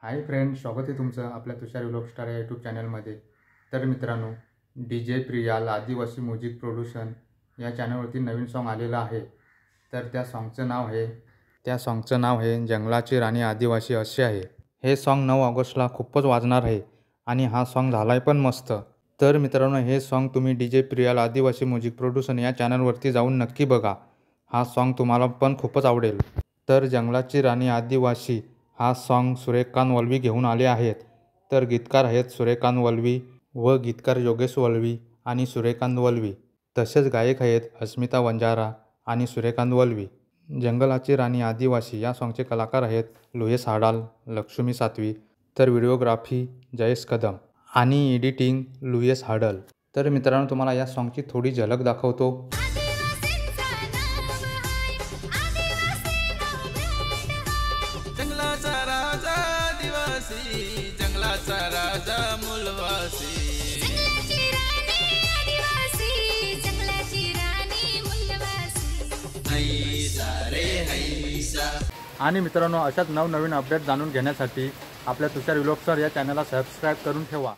Hi friends, स्वागत आहे तुमचं आपल्या तुषार व्लॉग स्टार या यूट्यूब चॅनलमध्ये। तर मित्रांनो, DJ प्रियाल आदिवासी म्युझिक प्रोड्यूशन या चॅनलवरती नवीन सॉन्ग आलेलं आहे। तर त्या सॉन्गचं नाव आहे जंगलाची राणी आदिवासी असे आहे। हे सॉन्ग 9 ऑगस्टला खूपच वाजणार आहे आणि हा सॉन्ग झालाय पण मस्त। तर मित्रांनो, हे सॉन्ग तुम्ही DJ प्रियाल आदिवासी म्युझिक प्रोड्यूशन या चॅनलवरती जाऊन नक्की बघा। हा सॉन्ग तुम्हाला पण खूपच आवडेल। तर जंगलाची राणी आदिवासी हा सॉन्ग सूर्यकांत वल्वी घेऊन आले आहेत। तर गीतकार आहेत सूर्यकांत वल्वी व गीतकार योगेश वल्वी आणि सूर्यकांत वल्वी। तसेच गायक आहेत अस्मिता वंजारा आणि सूर्यकांत वल्वी। जंगलाची राणी आदिवासी या सॉन्गचे कलाकार आहेत लुईस हाडाल, लक्ष्मी सातवी। तर व्हिडिओग्राफी जयेश कदम आणि एडिटिंग लुईस हाडल। तर मित्रांनो, तुम्हाला या सॉन्गची थोडी झलक दाखवतो। जंगलाचा राजा आदिवासी, जंगलाचा राजा मूलवासी, जंगलाची राणी मूलवासी, हैसा रे हैसा। आणि मित्रांनो, अशाच नवनवीन अपडेट जाणून घेण्यासाठी आपल्या तुषार व्लॉग स्टार या चॅनलला सबस्क्राईब करून ठेवा।